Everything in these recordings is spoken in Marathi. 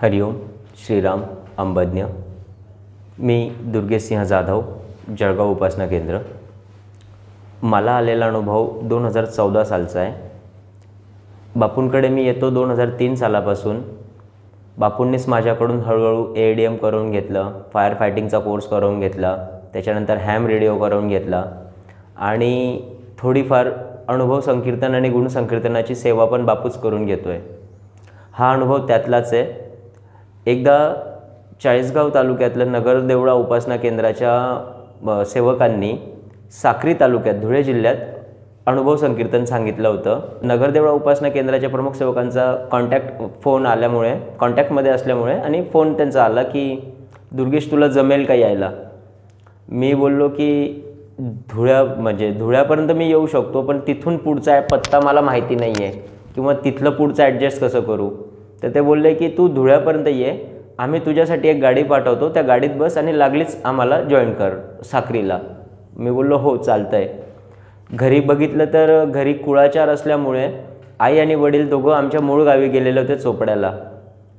हरिओम श्रीराम अंबज्ञ। मी दुर्गेशसिंह जाधव, जळगाव उपासना केंद्र। मला आलेला अनुभव 2014 सालचा आहे। बापूंकडे मी येतो 2003 सालापासून। बापूंनीच माझ्याकडून हळूहळू ADM करून घेतलं, फायर फायटिंगचा कोर्स करून घेतला, त्याच्यानंतर हॅम रेडिओ करून घेतला आणि थोडीफार अनुभव संकीर्तन आणि गुण संकीर्तनाची सेवा पण बापूच करून घेतोय। हा अनुभव त्यातलाच आहे। एकदा चाळीसगाव तालुक्यातलं नगरदेवळा उपासना केंद्राच्या सेवकांनी साक्री तालुक्यात धुळे जिल्ह्यात अनुभव संकीर्तन सांगितलं होतं। नगरदेवळा उपासना केंद्राच्या प्रमुख सेवकांचा कॉन्टॅक्टमध्ये असल्यामुळे आणि फोन त्यांचा आला की दुर्गेश तुला जमेल का यायला। मी बोललो की धुळ्यापर्यंत मी येऊ शकतो, पण तिथून पुढचा पत्ता मला माहिती नाही आहे किंवा तिथलं पुढचं ॲडजस्ट कसं करू। तर ते बोलले की तू धुळ्यापर्यंत ये, आम्ही तुझ्यासाठी एक गाडी पाठवतो, त्या गाडीत बस आणि लागलीच आम्हाला जॉईन कर साक्रीला। मी बोललो हो चालतंय। घरी बघितलं तर घरी कुळाचार असल्यामुळे आई आणि वडील दोघं आमच्या मूळ गावी गेलेले होते चोपड्याला।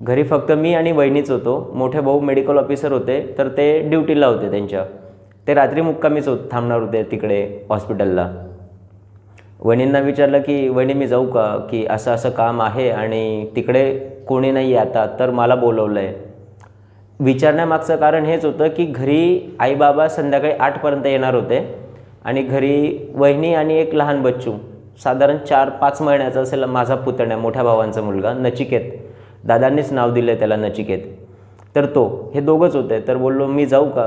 घरी फक्त मी आणि वहिनीच होतो। मोठे भाऊ मेडिकल ऑफिसर होते, तर ते ड्युटीला होते त्यांच्या। ते रात्री मुक्कामीच थांबणार होते तिकडे हॉस्पिटलला। वहिनींना विचारलं की वहिनी मी जाऊ का, की असं असं काम आहे आणि तिकडे कोणी नाही आहे आता, तर मला बोलवलं आहे। विचारण्यामागचं कारण हेच होतं की घरी आई बाबा संध्याकाळी 8पर्यंत येणार होते आणि घरी वहिनी आणि एक लहान बच्चू साधारण 4-5 महिन्याचा असेल, माझा पुतण्या मोठ्या भावांचा मुलगा नचिकेत, दादांनीच नाव दिलं त्याला नचिकेत, तर हे दोघंच होते। तर बोललो मी जाऊ का,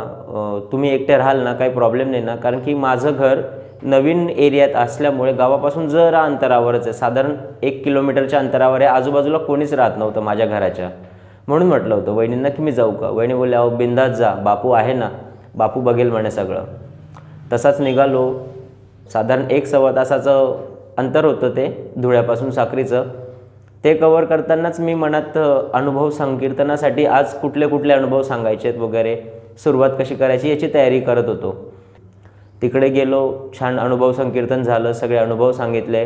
तुम्ही एकटे राहाल ना, काही प्रॉब्लेम नाही ना, कारण की माझं घर नवीन एरियात असल्यामुळे गावापासून जरा अंतरावरच आहे, साधारण 1 किलोमीटरच्या अंतरावर आहे। आजूबाजूला कोणीच राहत नव्हतं माझ्या घराच्या, म्हणून म्हटलं होतं वहिनींना की मी जाऊ का। वहिनी बोलले अहो बिंदास जा, बापू आहे ना, बापू बघेल म्हणे सगळं। तसाच निघालो। साधारण 1-1.25 तासाचं अंतर होतं ते धुळ्यापासून साक्रीचं। ते कवर करतानाच मी मनात अनुभव संकीर्तनासाठी आज कुठले कुठले अनुभव सांगायचे आहेत वगैरे, सुरुवात कशी करायची याची तयारी करत होतो। तिकडे गेलो, छान अनुभव संकीर्तन झालं, सगळे अनुभव सांगितले।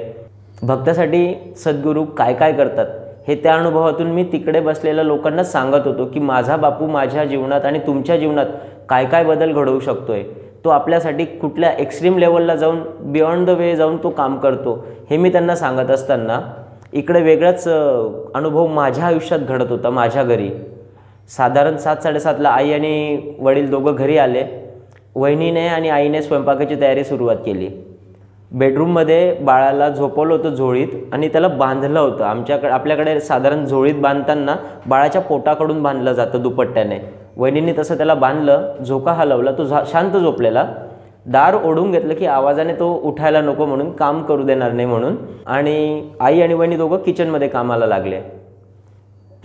भक्तासाठी सद्गुरू काय काय करतात हे त्या अनुभवातून मी तिकडे बसलेल्या लोकांना सांगत होतो की माझा बापू माझ्या जीवनात आणि तुमच्या जीवनात काय काय बदल घडवू शकतोय, तो आपल्यासाठी कुठल्या एक्स्ट्रीम लेवलला जाऊन बियॉन्ड द वे जाऊन तो काम करतो, हे मी त्यांना सांगत असताना इकडे वेगळाच अनुभव माझ्या आयुष्यात घडत होता। माझ्या घरी साधारण 7-7:30ला आई आणि वडील दोघं घरी आले। वहिनीने आणि आईने स्वयंपाकाची तयारी सुरुवात केली। बेडरूममध्ये बाळाला झोपवलं होतं झोळीत आणि त्याला बांधलं होतं। आपल्याकडे साधारण झोळीत बांधताना बाळाच्या पोटाकडून बांधलं जातं दुपट्ट्याने। वहिनींनी तसं त्याला बांधलं, झोका हलवला, तो शांत झोपलेला। दार ओढून घेतलं की आवाजाने तो उठायला नको म्हणून, काम करू देणार नाही म्हणून। आणि आई आणि वहिनी दोघं किचनमध्ये कामाला लागले।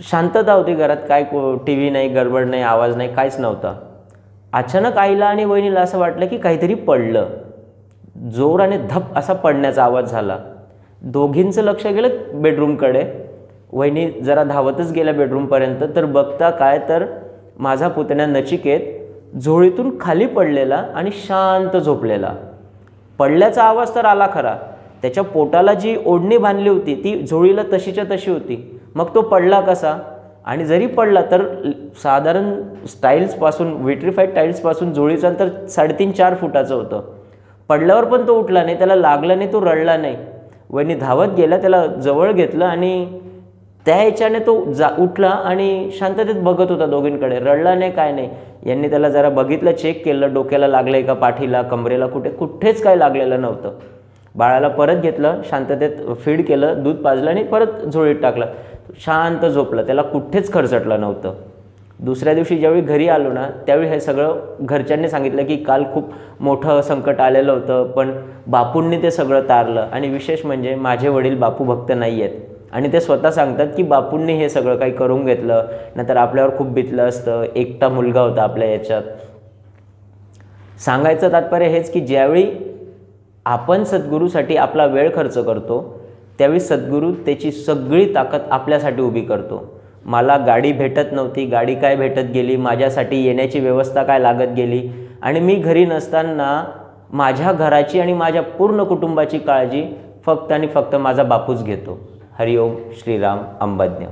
शांतता होती घरात, काय TV नाही, गडबड नाही, आवाज नाही, काहीच नव्हता। अचानक आईला आणि वहिनीला असं वाटलं की काहीतरी पडलं। जोराने धप असा पडण्याचा आवाज झाला। दोघींचं लक्ष गेलं बेडरूमकडे। वहिनी जरा धावतच गेल्या बेडरूमपर्यंत, तर बघता काय, तर माझा पुतण्या नचिकेत झोळीतून खाली पडलेला आणि शांत झोपलेला। पडल्याचा आवाज तर आला खरा, त्याच्या पोटाला जी ओढणी बांधली होती ती झोळीला तशीच्या तशी होती। मग तो पडला कसा, आणि जरी पडला तर साधारण टाईल्सपासून, विट्रिफाईड टाईल्सपासून झोळीचं अंतर 3.5-4 फुटाचं होतं। पडल्यावर पण तो उठला नाही, त्याला लागलं नाही, तो रडला नाही। वहिनी धावत गेला, त्याला जवळ घेतलं आणि त्या ह्याच्याने तो उठला आणि शांततेत बघत होता दोघींकडे, रडला नाही, काय नाही। यांनी त्याला जरा बघितलं, चेक केलं, डोक्याला लागलंय का, पाठीला, कमरेला, कुठेच काय लागलेलं नव्हतं। बाळाला परत घेतलं, शांततेत फीड केलं, दूध पाजलं आणि परत झोळीत टाकलं। शांत झोपलं, त्याला कुठेच खरचटलं नव्हतं। दुसऱ्या दिवशी ज्यावेळी घरी आलो ना, त्यावेळी हे सगळं घरच्यांनी सांगितलं की काल खूप मोठं संकट आलेलं होतं, पण बापूंनी ते सगळं तारलं। आणि विशेष म्हणजे माझे वडील बापू भक्त नाही आहेत आणि ते स्वतः सांगतात की बापूंनी हे सगळं काही करून घेतलं, नाहीतर आपल्यावर खूप बितलं असतं। एकटा मुलगा होता आपल्या याच्यात। सांगायचं तात्पर्य हेच की ज्यावेळी आपण सद्गुरूसाठी आपला वेळ खर्च करतो, त्यावेळी सद्गुरू त्याची सगळी ताकद आपल्यासाठी उभी करतो। मला गाडी भेटत नव्हती, गाडी काय भेटत गेली, माझ्यासाठी येण्याची व्यवस्था काय लागत गेली, आणि मी घरी नसताना माझ्या घराची आणि माझ्या पूर्ण कुटुंबाची काळजी फक्त आणि फक्त माझा बापूच घेतो। हरिओम श्रीराम अंबज्ञ।